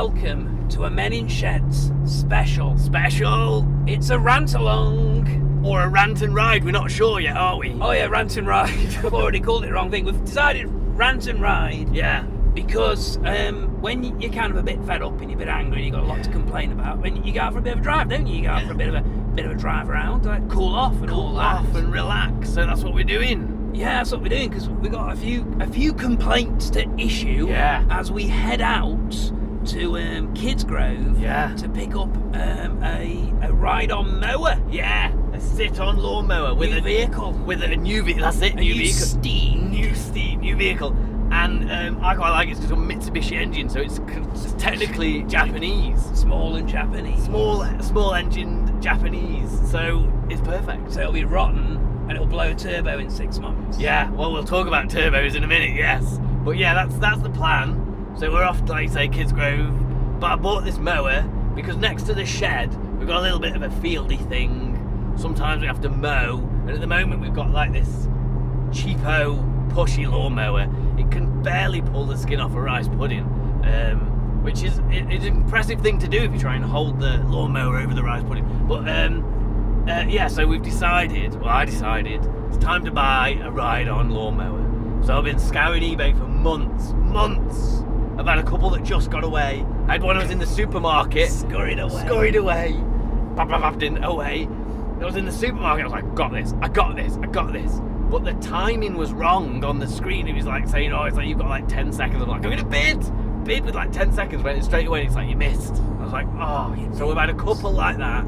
welcome to a Men in Sheds special. It's a rant along. Or a rant and ride, we're not sure yet, are we? Oh yeah, rant and ride. I've already called it the wrong thing. We've decided rant and ride. Yeah. Because when you're kind of a bit fed up and you're a bit angry and you've got a lot to complain about, when you go out for a bit of a drive, don't you? You go out for a bit of a drive around, like cool off and all that. And relax, so that's what we're doing. Yeah, that's what we're doing, because we've got a few complaints to issue as we head out to Kids Grove to pick up a ride-on mower. Yeah, a sit-on lawnmower with new a vehicle. With a new vehicle. That's it. New steam. New vehicle. And I quite like it because it's a Mitsubishi engine, so it's technically Japanese. Small and Japanese. Small engined Japanese. So it's perfect. So it'll be rotten and it'll blow a turbo in 6 months. Yeah. Well, we'll talk about turbos in a minute. Yes. But yeah, that's the plan. So we're off to, like say, Kids Grove. But I bought this mower because next to the shed we've got a little bit of a fieldy thing. Sometimes we have to mow, and at the moment we've got like this cheapo pushy lawnmower. It can barely pull the skin off a rice pudding, which is it's an impressive thing to do if you try and hold the lawnmower over the rice pudding. But so I decided it's time to buy a ride-on lawnmower. So I've been scouring eBay for months. I've had a couple that just got away. I had one I was in the supermarket. Scurried away. Didn't away. I was in the supermarket. I was like, got this. But the timing was wrong on the screen. It was like saying, it's like you've got like 10 seconds. I'm like, I'm going to bid with like 10 seconds. Went straight away. And it's like, you missed. I was like, So we've had a couple like that.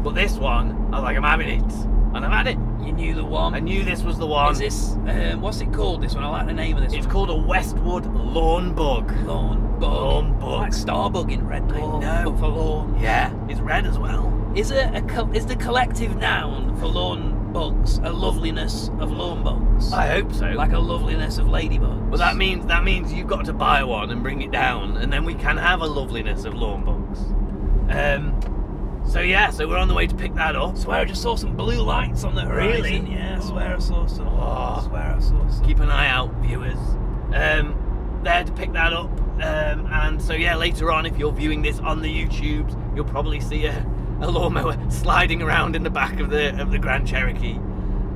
But this one, I was like, I'm having it. And I've had it. You knew the one. I knew this was the one. Is this, what's it called, this one? I like the name of this It's one. called a Westwood Lawn Bug. Lawn Bug. Like Starbug in red. I know. But for lawn. Yeah, it's red as well. Is the collective noun for lawn bugs a loveliness of lawn bugs? I hope so. Like a loveliness of ladybugs. Well, that means you've got to buy one and bring it down, and then we can have a loveliness of lawn bugs. So we're on the way to pick that up. I swear I just saw some blue lights on the horizon. Really? Yeah, I swear I saw some. Keep an eye out, viewers. There to pick that up. And so later on, if you're viewing this on the YouTubes, you'll probably see a lawnmower sliding around in the back of the Grand Cherokee.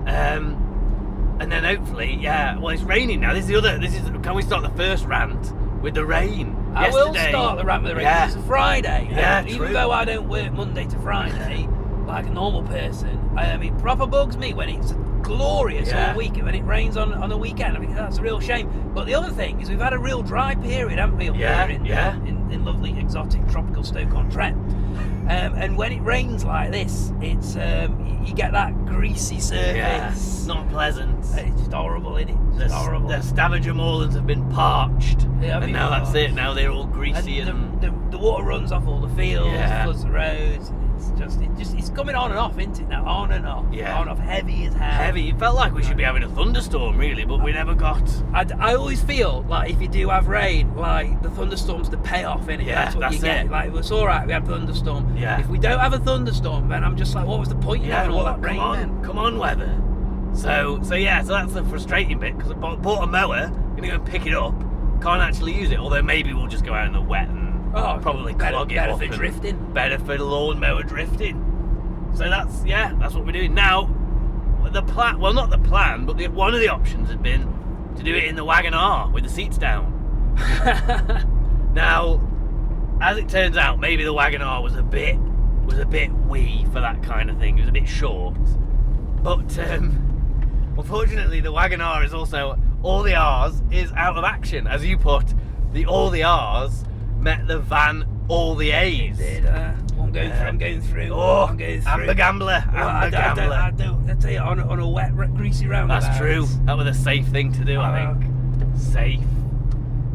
And then hopefully, it's raining now. Can we start the first rant with the rain? I will start the rant with the rain. Yeah. It's a Friday. Yeah, even though I don't work Monday to Friday like a normal person, it proper bugs me when it's glorious all week and when it rains on a weekend. I mean, that's a real shame. But the other thing is we've had a real dry period, haven't we, up here in lovely exotic tropical Stoke-on-Trent. And when it rains like this, it's you get that greasy surface. Yeah, it's not pleasant. It's just horrible, isn't it? It's horrible. The Stavanger moorlands have been parched, and now that's it. Now they're all greasy and the water runs off all the fields, floods the roads. It's coming on and off, isn't it? Now on and off, on and off, heavy as hell. Heavy. It felt like we should be having a thunderstorm, really, but we never got. I always feel like if you do have rain, like the thunderstorm's the payoff, innit? Yeah, that's what you get. it. Like it's all right, we have a thunderstorm. Yeah. If we don't have a thunderstorm, then I'm just like, what was the point in having all that rain? Come on, weather. So that's the frustrating bit because I bought a mower, gonna go and pick it up, can't actually use it. Although maybe we'll just go out in the wet and probably clog it up. Better for drifting. Better for lawnmower drifting. So that's what we're doing now. The plan, well, not the plan, but one of the options had been to do it in the Wagon R with the seats down. Now, as it turns out, maybe the Wagon R was a bit wee for that kind of thing. It was a bit short. But unfortunately, the Wagon R is also, all the R's is out of action. As you put, all the R's met the van all the A's. It did. I'm going through. Amber Gambler. I tell you, on a wet, greasy roundabout. That's true. That was a safe thing to do, I think. Safe.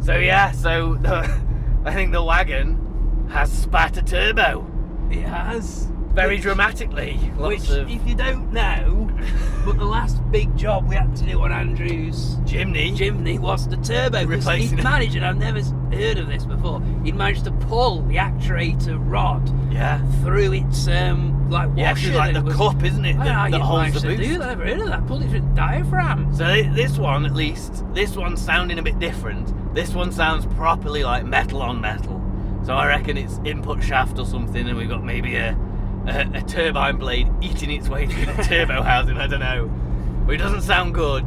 So I think the wagon has spat a turbo. It has. Very dramatically. If you don't know, but the last big job we had to do on Andrew's chimney was the turbo. Replacing he'd managed, and I've never heard of this before, he'd managed to pull the actuator rod through its washer. Like the cup, isn't it? That holds the boost. I've never heard of that. Pulled it through the diaphragm. So this one, at least, this one's sounding a bit different. This one sounds properly like metal on metal. So I reckon it's input shaft or something, and we've got maybe a turbine blade eating its way through the turbo housing. I don't know, but it doesn't sound good.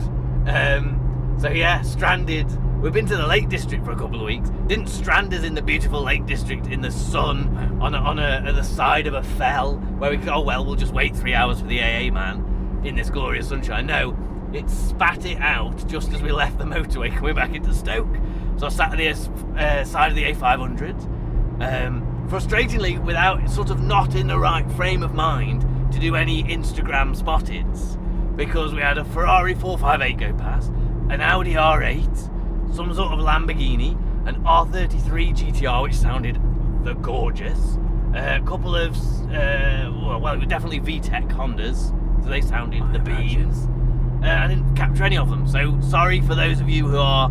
So yeah, stranded. We've been to the Lake District for a couple of weeks. Didn't strand us in the beautiful Lake District in the sun on the side of a fell where we could, oh well, we'll just wait 3 hours for the AA man in this glorious sunshine. No, it spat it out just as we left the motorway coming back into Stoke. So I sat on the side of the A500, frustratingly without sort of not in the right frame of mind to do any Instagram spotteds, because we had a Ferrari 458 go past, an Audi R8, some sort of Lamborghini, an R33 GTR, which sounded gorgeous, a couple of, well, it was definitely VTEC Hondas, so they sounded the beans. I didn't capture any of them, so sorry for those of you who are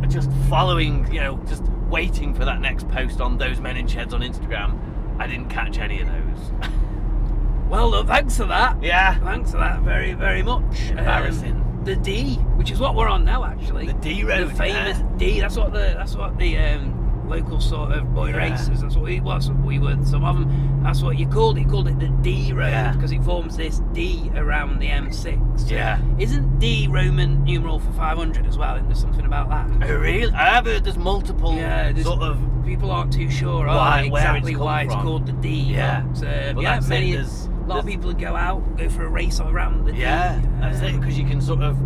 just following, just waiting for that next post on Those Men in Sheds on Instagram. I didn't catch any of those. Well, look, thanks for that. Yeah. Thanks for that very, very much. Embarrassing. The D, which is what we're on now, actually. The D road. The famous D. That's what the local sort of boy racers. That's what we were. Some of them. That's what you called it. You called it the D road because it forms this D around the M6. Yeah. Isn't D Roman numeral for 500 as well? Isn't there something about that? Oh, really? I have heard there's multiple sort of. People aren't too sure exactly why it's called the D. Yeah. But, a lot of people would go out, go for a race around the D. Yeah, that's it, because you can sort of.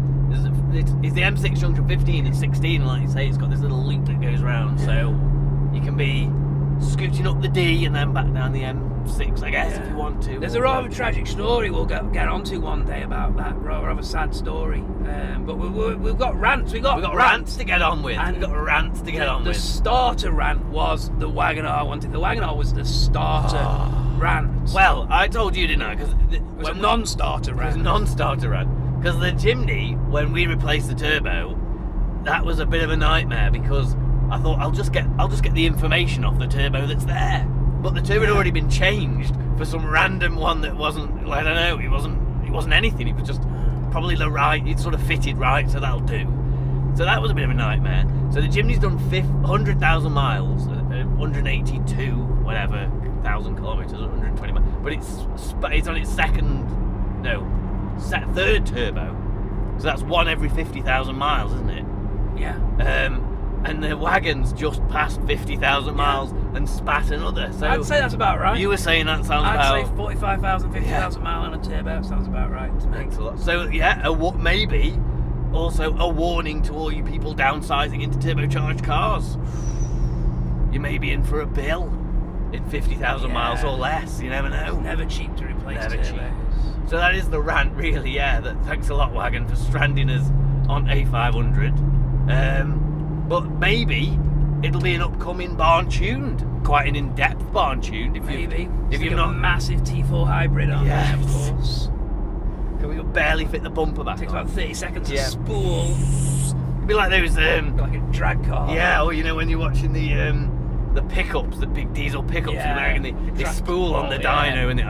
It's the M6 junction 15 and 16, and like you say, it's got this little loop that goes round, so you can be scooting up the D and then back down the M6, I guess, if you want to. There's a rather tragic story we'll get onto one day about that, rather sad story. But we've got rants. We've got rants to get on with. The starter rant was the Wagoner I wanted. The Wagoner was the starter rant. Well, I told you, didn't I? Because it was a non-starter rant. It was a non-starter rant. Because the chimney, when we replaced the turbo, that was a bit of a nightmare, because I thought I'll just get the information off the turbo that's there. But the turbo had already been changed for some random one that wasn't, I don't know, it wasn't anything. It was just probably the right, it sort of fitted right, so that'll do. So that was a bit of a nightmare. So the chimney's done 100,000 miles, 182 whatever, 1,000 kilometres, 120 miles. But it's on its third turbo. So that's one every 50,000 miles, isn't it? Yeah. And the wagon's just passed 50,000 miles and spat another. So I'd say that's about right. You were saying that sounds about... I'd say 45,000, 50,000 mile on a turbo sounds about right to me. Thanks a lot. So yeah, maybe also a warning to all you people downsizing into turbocharged cars. You may be in for a bill in 50,000 miles or less. You never know. Never cheap to replace turbos. So that is the rant, really. Yeah. Thanks a lot, Wagon, for stranding us on A500. But maybe it'll be an upcoming barn tuned, quite an in-depth barn tuned. If you've not a massive T4 hybrid on there, of course. Can we barely fit the bumper back? Takes about 30 seconds to spool. It'd be like those like a drag car. Yeah, or when you're watching the pickups, the big diesel pickups in America, and they spool on the dyno and they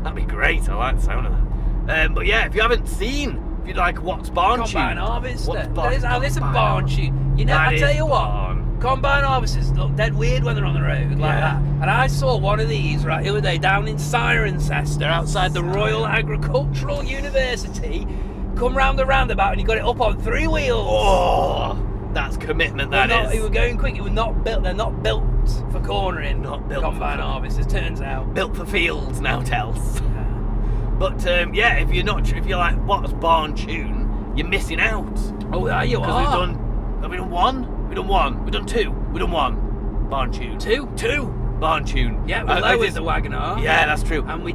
that'd be great. I like the sound of that. But yeah, if you haven't seen, if you'd like what's barn tuned, Combine harvester. There's a barn tune. I tell you what, combine harvesters look dead weird when they're on the road like that. And I saw one of these right the other day down in Cirencester outside the Royal Agricultural University. Come round the roundabout and you got it up on 3 wheels. Oh, that's commitment. It was going quick. It was not built. They're not built for cornering. Not built combine harvesters. Turns out built for fields now. Tells. But if you're like, what's barn tune? You're missing out. Oh, there you are. Have we done one? We've done two. We've done one. Barn tune. Two. Barn tune. Yeah, we lowered the Wagoner. Yeah, that's true. And with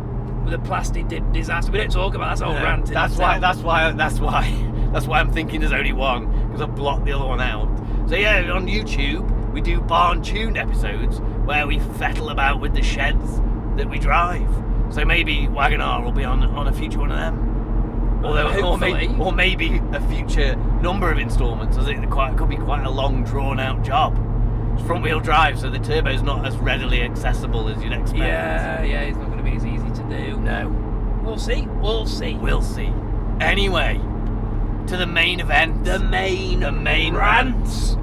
the plastic disaster, we don't talk about. That's all ranting. That's why I'm thinking there's only one, because I've blocked the other one out. So yeah, on YouTube we do barn tuned episodes where we fettle about with the sheds that we drive. So maybe Wagoner will be on a future one of them, or maybe a future number of instalments, as it could be quite a long, drawn-out job. It's front-wheel drive, so the turbo's not as readily accessible as you'd expect. Yeah, it's not going to be as easy to do. No, we'll see. Anyway, to the main event. The main rant.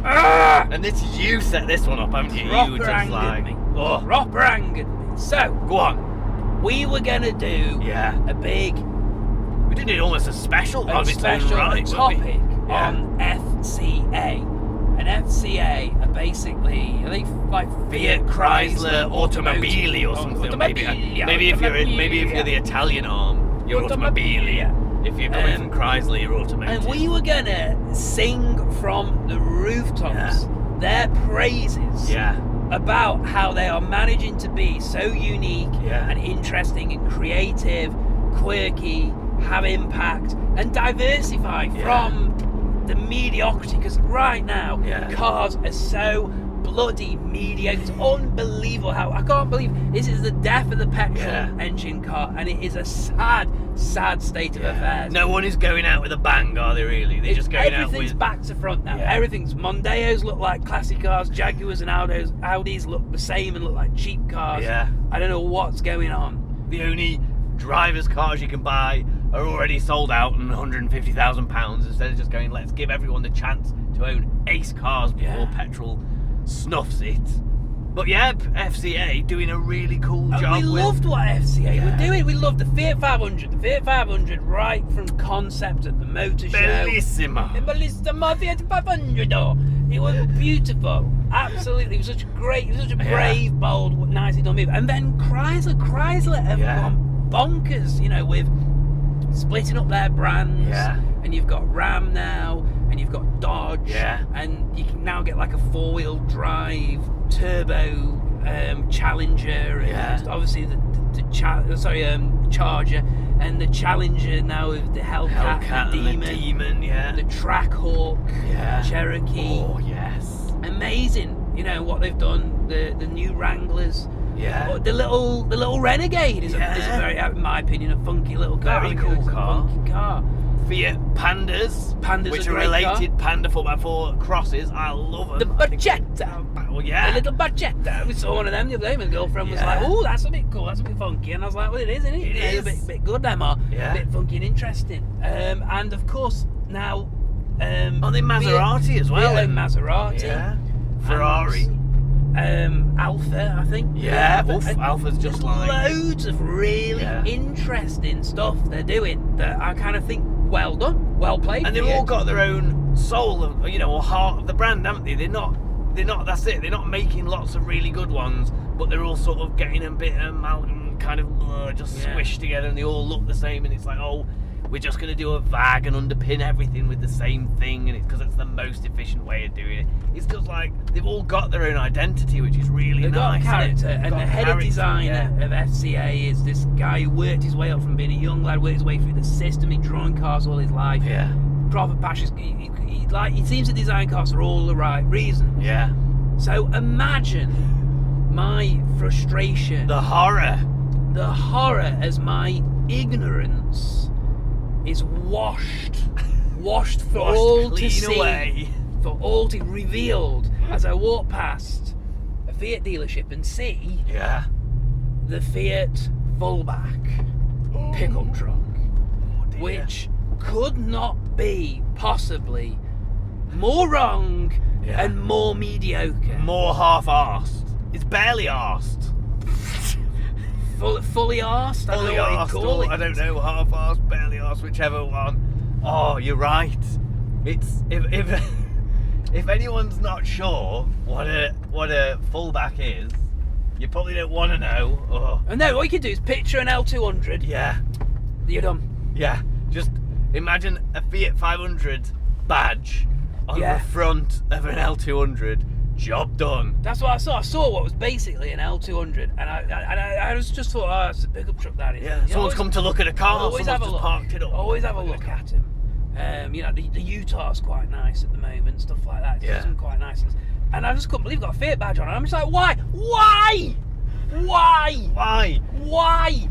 And this is you set this one up, haven't you? You were Proper just angered like, me. oh, Proper angered me. So, go on. we were going to do a big We did it almost a special topic on FCA. And FCA are basically, I think, like Fiat Chrysler Automobili or something. Maybe if you're the Italian arm, you're Automobili. If you're coming from Chrysler, you're Automotive. And we were gonna sing from the rooftops their praises about how they are managing to be so unique and interesting and creative, quirky, have impact, and diversify from the mediocrity. Because right now, cars are so bloody mediocre. It's unbelievable how I can't believe this is the death of the petrol engine car, and it is a sad state of affairs. No one is going out with a bang, are they really? They're just going out with... Everything's back to front now. Everything's... Mondeos look like classic cars, Jaguars and Audis look the same and look like cheap cars. I don't know what's going on. The only driver's cars you can buy are already sold out and £150,000 instead of just going, let's give everyone the chance to own ace cars before petrol snuffs it. But FCA doing a really cool job. We loved what FCA were doing. We loved the Fiat 500. The Fiat 500 right from concept at the motor show. Bellissimo. Bellissimo Fiat 500. It was beautiful. Absolutely. It was such a brave, bold, nicely done move. And then Chrysler have gone bonkers, with splitting up their brands. And you've got Ram now, and you've got Dodge, and you can now get like a 4-wheel drive turbo Challenger, and obviously the Charger, and the Challenger now with the Hellcat, the Demon, the Trackhawk, Cherokee. Oh yes, amazing! What they've done. The new Wranglers. The little Renegade is a very, in my opinion, a funky little car. Very cool car. Funky car. Fiat Pandas, which are related Panda 4x4 crosses. I love them. The Barchetta. The little Barchetta. We saw one of them the other day. My girlfriend was like, "Oh, that's a bit cool. That's a bit funky." And I was like, "Well, it is, isn't it? It is. A bit good, them are. A bit funky and interesting." And of course now, are they Maserati as well? Maserati. Ferrari. Alpha, I think. Alpha's just like loads of really interesting stuff they're doing that I kind of think, well done, well played. And they've all got their own soul, or heart of the brand, haven't they? They're not. That's it. They're not making lots of really good ones, but they're all sort of getting a bit amalgam, kind of squished together, and they all look the same. And it's like, oh, we're just going to do a VAG and underpin everything with the same thing, and because it's the most efficient way of doing it. It's just like they've all got their own identity, which is really nice. Got character, and the head of design of FCA is this guy who worked his way up from being a young lad, worked his way through the system. He's drawn cars all his life. Proper passion. He seems to design cars for all the right reasons. So imagine my frustration, the horror as my ignorance is washed for all to see, away. For all to revealed as I walk past a Fiat dealership and see the Fiat Fullback pickup truck, which could not be possibly more wrong and more mediocre, more half-arsed. It's barely arsed. Fully arsed? I don't know what you call it. I don't know, half-arsed, barely arsed, whichever one. Oh, you're right. It's if anyone's not sure what a fullback is, you probably don't want to know. Oh. No, what you can do is picture an L200. You're done. Just imagine a Fiat 500 badge on the front of an L200. Job done. That's what I saw. I saw what was basically an L200, and I just thought, oh, it's a pickup truck, that is. Someone's come to look at a car. Always have a look. Parked it up. Always have a look at him. The Utah's quite nice at the moment, stuff like that. It's some quite nice. And I just couldn't believe I've got a Fiat badge on it. I'm just like, why?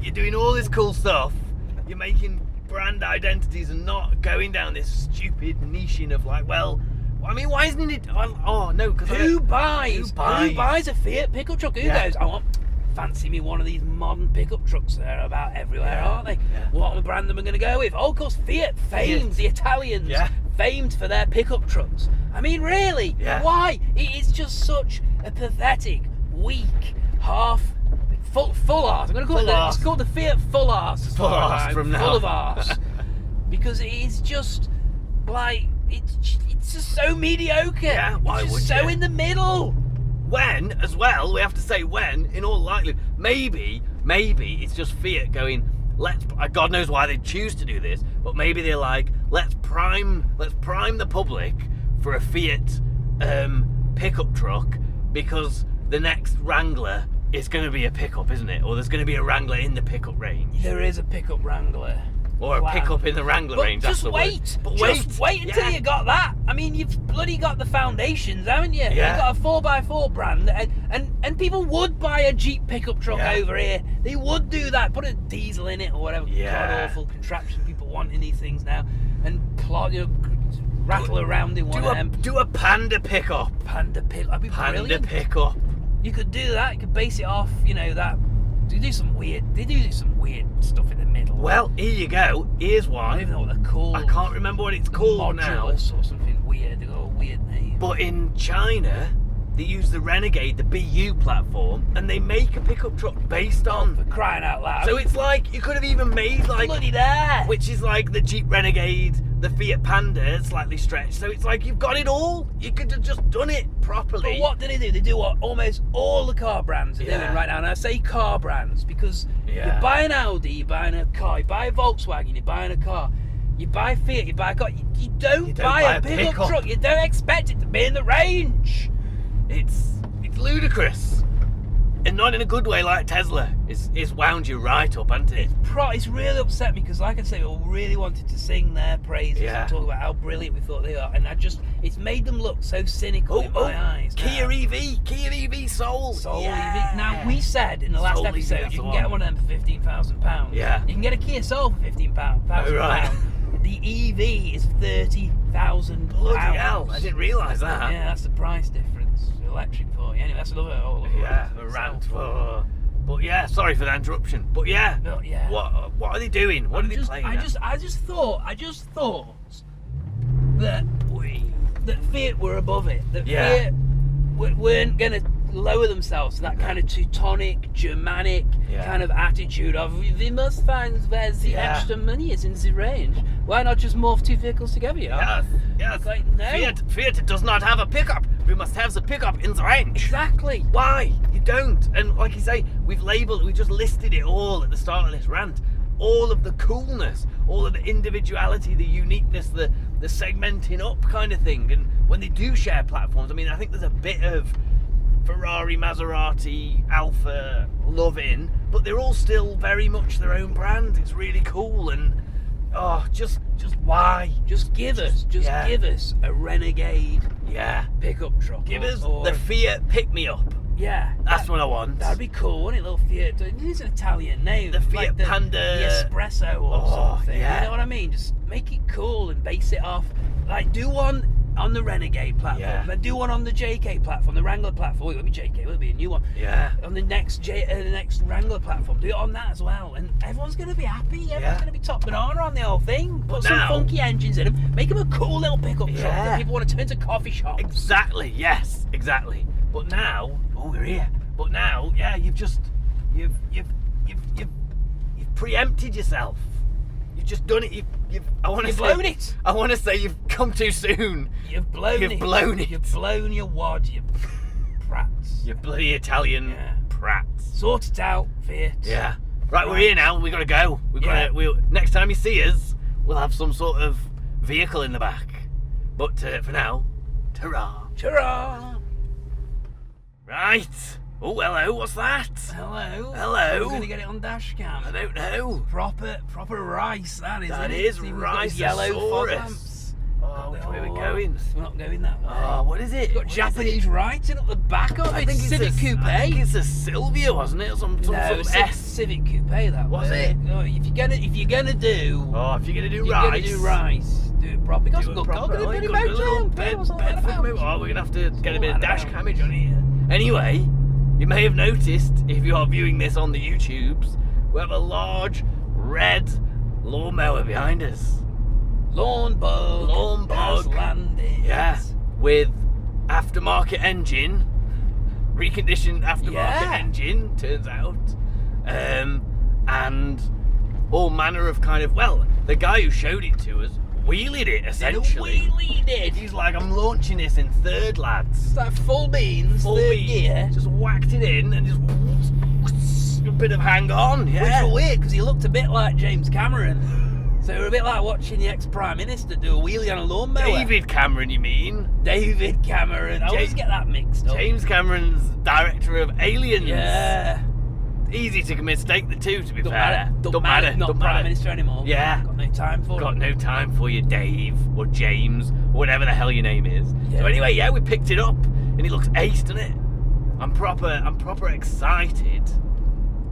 You're doing all this cool stuff. You're making brand identities and not going down this stupid niching of like, well, I mean, why isn't it? Oh no, because who buys a Fiat pickup truck? Who goes, fancy me one of these modern pickup trucks that are about everywhere, aren't they? What brand am I going to go with? Oh, of course, Fiat, famed, the Italians. famed for their pickup trucks. I mean, really? Yeah. Why? It is just such a pathetic, weak, full arse. I'm going to call it. It's called the Fiat Full Arse. Full arse from now. Full of arse. Because it is just like it's just so mediocre. Yeah, why it's would just so you? in the middle. When, as well, we have to say when, in all likelihood, maybe it's just Fiat going, God knows why they choose to do this, but maybe they're like, let's prime the public for a Fiat pickup truck, because the next Wrangler is going to be a pickup, isn't it? Or there's going to be a Wrangler in the pickup range. There is a pickup Wrangler. Or a pickup in the Wrangler But range. just that's the wait. word. But Just wait until you got that. I mean, you've bloody got the foundations, haven't you? Yeah. You've got a 4x4 brand, and people would buy a Jeep pickup truck over here. They would do that. Put a diesel in it or whatever god awful contraption people want in these things now, and rattle around in one of them. Do a Panda pickup. Panda pickup. That'd be brilliant. Pickup. You could do that. You could base it off, that. They do some weird stuff in the middle. Well, here you go. Here's I don't one. even know what they're called. I can't remember what it's called now. Modulus or something weird. They got a weird name. But in China, they use the Renegade, the BU platform, and they make a pickup truck based on. For crying out loud. So it's like you could have even made like, bloody there. which is like the Jeep Renegade, the Fiat Panda, slightly stretched. So it's like you've got it all. You could have just done it properly. But what do? They do what almost all the car brands are doing right now. And I say car brands because you buy an Audi, you're buying a car. You buy a Volkswagen, you're buying a car. You buy Fiat, you buy a car. You don't buy a pickup truck. You don't expect it to be in the range. It's ludicrous. And not in a good way like Tesla. It's wound you right up, hasn't it? It's really upset me because, like I say, we really wanted to sing their praises and talk about how brilliant we thought they are, and it's made them look so cynical in my eyes. Kia EV Soul. EV. Now, we said in the last episode you can get one of them for £15,000. Yeah. You can get a Kia Soul for £15,000. Right. The EV is £30,000. Bloody hell! I didn't realise that. Yeah, that's the price difference. Electric for you. Anyway, that's another a rant. But yeah, sorry for the interruption. But yeah, what are they doing? What are they playing? I just thought that Fiat were above it. That Fiat weren't going to lower themselves to that kind of Teutonic, Germanic kind of attitude of we must find where the extra money is in the range. Why not just morph two vehicles together? Yes. It's like, no. Fiat does not have a pickup. We must have the pickup in the range. Exactly. Why? You don't. And like you say, we just listed it all at the start of this rant. All of the coolness, all of the individuality, the uniqueness, the segmenting up kind of thing. And when they do share platforms, I mean, I think there's a bit of Ferrari, Maserati, Alfa love in, but they're all still very much their own brand. It's really cool. And just why? Just give us a Renegade pickup truck. Give us the Fiat Pick Me Up. Yeah, that's what I want. That'd be cool, wouldn't it? Little Fiat. It is an Italian name. The Fiat Panda. The Espresso or something. Yeah. You know what I mean? Just make it cool and base it off. Like, do one on the Renegade platform. Then do one on the JK platform, the Wrangler platform. It'll be JK. It'll be a new one. Yeah. On the next Wrangler platform, do it on that as well, and everyone's gonna be happy. Everyone's gonna be top banana on the whole thing. Put some funky engines in them. Make them a cool little pickup truck that people want to turn to coffee shops. Exactly. Yes. Exactly. But now, we're here. But now, you've preempted yourself. You've just done it. You've blown it. I want to say you've come too soon. You've blown it. You've blown your wad. You prats. You bloody Italian prats. Sort it out, Fiat. Yeah. Right, we're here now. We gotta go. Next time you see us, we'll have some sort of vehicle in the back. But for now, ta-ra. Ta-ra. Right. Oh, hello. What's that? Hello. Hello. We're going to get it on dash cam. I don't know. Proper rice, that is. That is rice. Yellow fog lamps. Oh, which way we're going? We're not going that way. Oh, what is it? It's got Japanese writing up the back of it. I think it's Civic Coupe. I think it's a Sylvia, wasn't it? Or some sort of S. Civic Coupe, that was it? No, if you're gonna do rice. Do it properly. Got some good cock in the bloody motor. Oh, we're gonna have to get a bit of dash camage on here. Anyway, you may have noticed, if you are viewing this on the YouTubes, we have a large red lawnmower behind us. Lawn bug has landed. Yeah, with aftermarket engine, reconditioned aftermarket engine, turns out, and all manner of kind of, well, the guy who showed it to us wheelied it, essentially. Wheelied it. He's like, I'm launching this in third, lads. It's like full beans, third gear. Just whacked it in and just a bit of hang on, Which was weird, because he looked a bit like James Cameron. So it was a bit like watching the ex-Prime Minister do a wheelie on a lawnmower. David Cameron, you mean? David Cameron. I always get that mixed up. James Cameron's director of Aliens. Yeah. Easy to mistake the two, to be Don't fair. matter. Don't matter. Not Prime Minister anymore. Yeah. Got no time for Got it. no time for you, Dave, or James, or whatever the hell your name is. Yeah. So anyway, yeah, we picked it up, and it looks ace, doesn't it? I'm proper excited.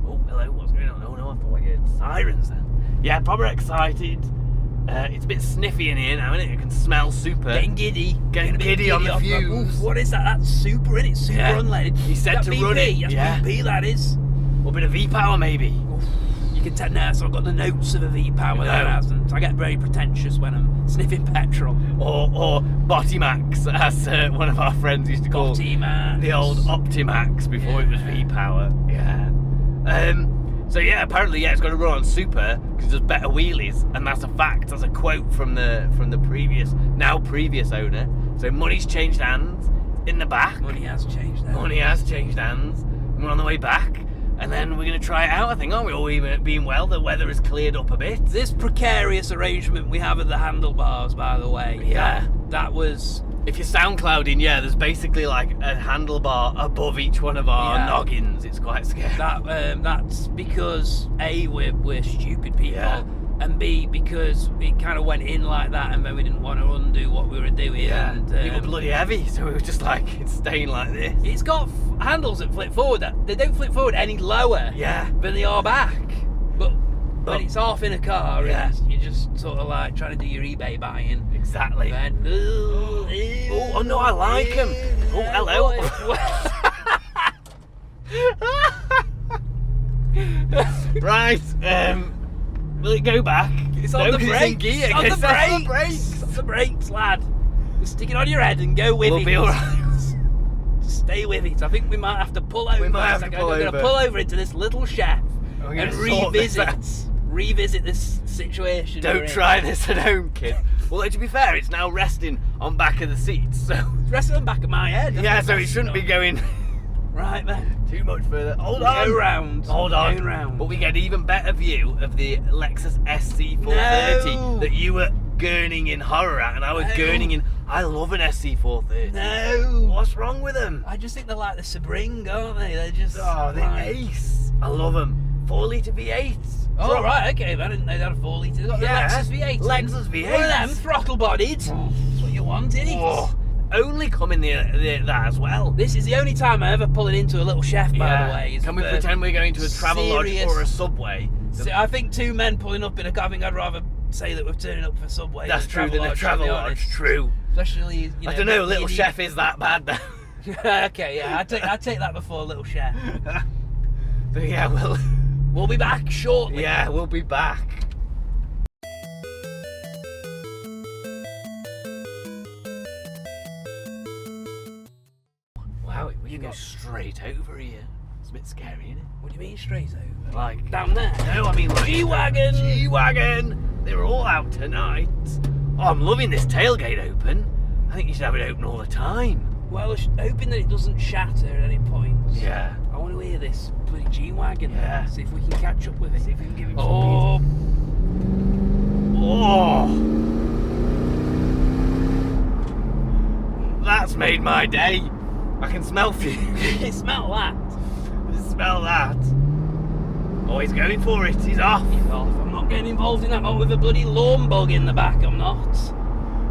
Oh, hello, what's going on? Oh no, I thought I heard sirens then. Yeah, proper excited. It's a bit sniffy in here now, isn't it? You can smell super. Getting giddy. Getting giddy on the off fuse. Oof, what is that? That's super, innit? It's super unleaded. He said That to BP? run it. That's Yeah. BP, that is. Or a bit of V-power, maybe. Oof. You can tell now, so I've got the notes of a V-power there, No. hasn't. I get very pretentious when I'm sniffing petrol. Or Bottimax, as one of our friends used to call Optimax. the old Optimax before it was V-power. Yeah. So yeah, apparently it's got to run on super because it does better wheelies, and that's a fact. That's a quote from the previous owner. So money's changed hands in the back. Money has changed there. Money has changed hands. And we're on the way back, and then we're going to try it out. I think, aren't we? All being well, the weather has cleared up a bit. This precarious arrangement we have at the handlebars, by the way. Yeah. That was. If you're SoundClouding, there's basically like a handlebar above each one of our noggins. It's quite scary. That's because A, we're stupid people, Yeah. and B, because it kind of went in like that, and then we didn't want to undo what we were doing. Yeah, And, it was bloody heavy, so we were just like, it's staying like this. It's got handles that flip forward. They don't flip forward any lower Yeah. than they are back. But when it's off in a car, Yeah. you're just sort of like trying to do your eBay buying. Exactly. Then, Oh no, I like them. Oh, hello. Right, will it go back? It's on the 'cause brakes. It's in gear. It's on the It's brakes. brakes. It's on the brakes, lad. Just stick it on your head and go with We'll it. be alright. Just stay with it. I think we might have to pull over. We might have to We're pull going to over. pull over into this little chef We're and gonna sort this revisit this situation. we're Don't in. try this at home, kid. Well, to be fair, it's now resting on back of the seats, so It's resting on the back of my head. yeah, so it shouldn't be going Right then. too much further. Hold Go on. round. Hold on. Go round. But we get an even better view of the Lexus SC430 No. that you were gurning in horror at, and I was No. gurning in. I love an SC430. No. What's wrong with them? I just think they're like the Sebring, aren't they? They're just. Oh, they're like... ace. I love them. 4-litre V8s. Oh, right, okay. I didn't know they had a 4 litre. They've got Yeah. the Lexus V8. Lexus V8s. One of them, throttle bodied. That's what you want, isn't it? Oh, only come in that as well. This is the only time I ever pull it into a little chef, by the way. is Can we for pretend we're going to a travel serious- lodge or a Subway? So I think two men pulling up in a car. I think I'd rather say that we're turning up for Subway. That's than true, than a travel to be lodge. honest. True. Especially, you know, I don't know, Little really- Chef is that bad though. Okay, yeah, I'd take that before Little Chef. So yeah, We'll be back shortly. yeah, we'll be back. Wow, we can go straight over here. It's a bit scary, isn't it? What do you mean straight over? Like Down there? No, I mean like G-Wagon! G-Wagon! They were all out tonight. Oh, I'm loving this tailgate open. I think you should have it open all the time. Well, hoping that it doesn't shatter at any point. Yeah. I want to hear this bloody G-Wagon. Yeah. See if we can catch up with it. See if we can give him Oh, Oh! That's made my day. I can smell fumes. smell that. Smell that. Oh, he's going for it. He's off. He's off. I'm not getting involved in that, not with a bloody lawn bug in the back. I'm not.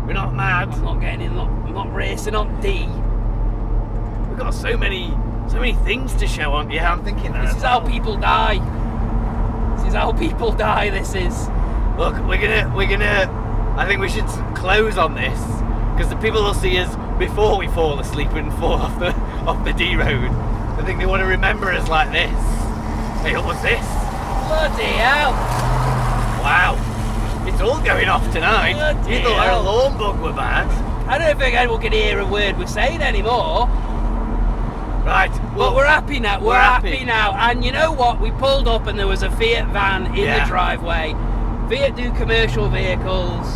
We're not mad. I'm not getting in. I'm not racing on D. We've got so many things to show on. Yeah, I'm thinking that. This is how people die. This is how people die. This is. Look, we're gonna. I think we should close on this because the people will see us before we fall asleep and fall off the D road. I think they want to remember us like this. Hey, what was this? Bloody hell! Wow. It's all going off tonight. Bloody You thought our hell. alarm bug were bad. I don't think anyone can hear a word we're saying anymore. Right. But we're happy now. We're happy now. And you know what? We pulled up and there was a Fiat van in the driveway. Fiat do commercial vehicles.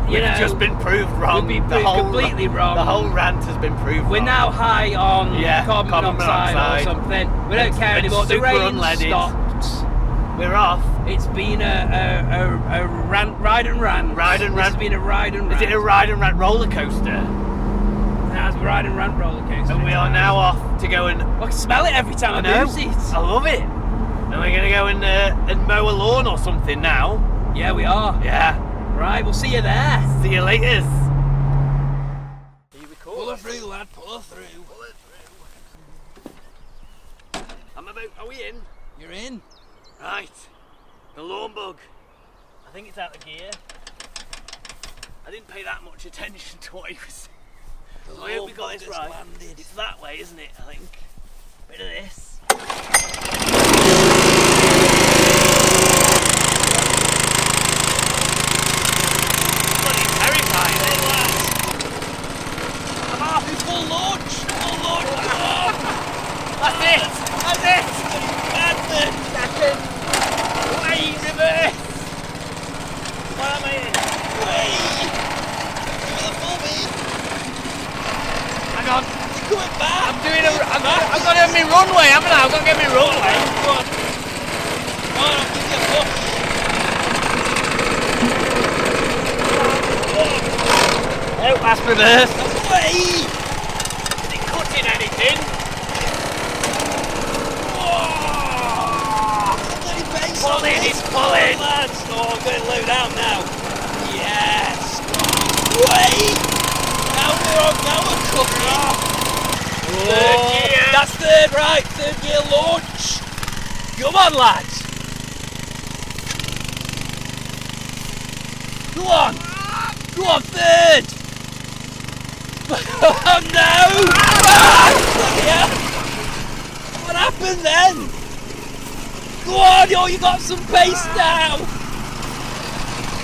We've just been proved wrong. We've been proved completely wrong. The whole rant has been proved wrong. We're now high on carbon monoxide or something. We don't care anymore. The rain stopped. We're off. It's been a ride and rant. Ride and rant. It's been a ride and rant. Is it a ride and rant roller coaster? Now it's a ride and rant roller coaster. And we are now off to go and... I can smell it every time I move it. I love it. And we're going to go and mow a lawn or something now. Yeah, we are. Yeah. Right, we'll see you there. See you later. Pull her through, lad. Pull her through. Are we in? You're in. Right. The lawn bug. I think it's out of gear. I didn't pay that much attention to what he was saying. I hope we got this right. Landed. It's that way, isn't it? I think. Bit of this. Bloody terrifying, isn't it? I'm off. Full launch. Full launch. Come on. That's it. That's it. That's it. Second. Way reverse. What am I in? Way. Give me the full beat. Hang on. You're coming back. I've got to have my runway, haven't I? I've got to get my runway. Go on. Come on, I'll give you a push. Oh, that's reverse. Way. Is it cutting anything? Pulling, it's pulling. Lads. Oh, I'm going to low down now. Yes. Wait. Now we're cooking. Third gear. That's third, right. Third gear launch. Come on, lads. Go on. Go on, third. Oh, no. Bloody hell. What happened then? Go on, oh, you got some pace now!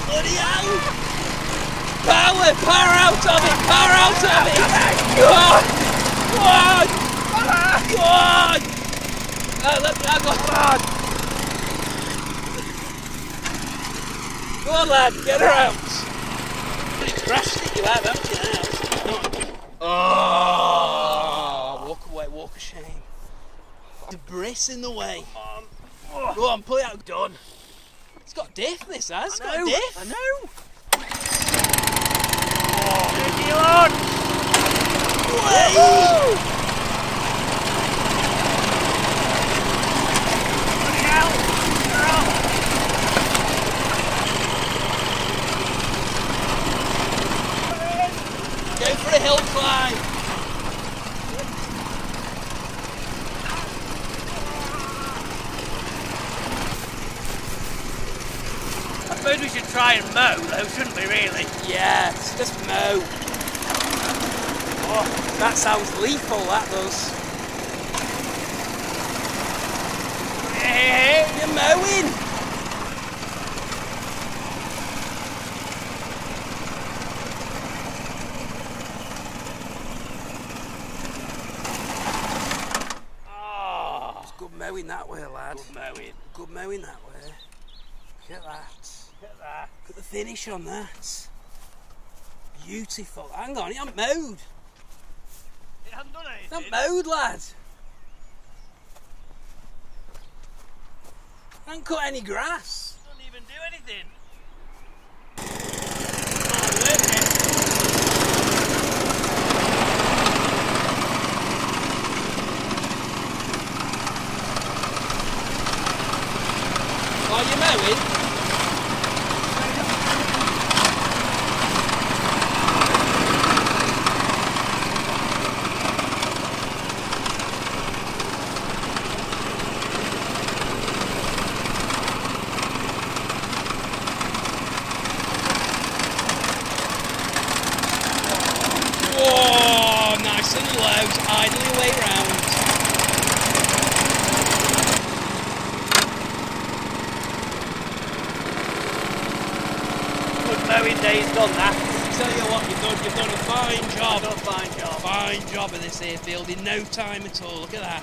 Bloody hell! Power out of it, power out of it! Go on! Go on! Go on! Let me, hang on! Go on, lad, get her out! You crashed it, you have, haven't you now? Oh! Walk away, walk of shame. Debris in the way. Go on, pull it out. Done. It's got diff, this has. It's got diff. I know. Oh, you on. Go for a hill climb. I suppose we should try and mow, though, shouldn't we, really? Yes, just mow. Oh, that sounds lethal, that does. Hey, you're mowing. oh, It's good mowing that way, lad. good mowing. Good mowing that way. Look at that. Look at that. Look at the finish on that. Beautiful. Hang on, it hasn't mowed. It hasn't done It anything. hasn't mowed, lad. Hasn't cut any grass. It doesn't even do anything. Are you mowing? Whoa, nice and low, idling your way round. mowing day's done, that. Tell you what, you've done a fine job. Done a fine job. Fine job of this here field in no time at all. Look at that.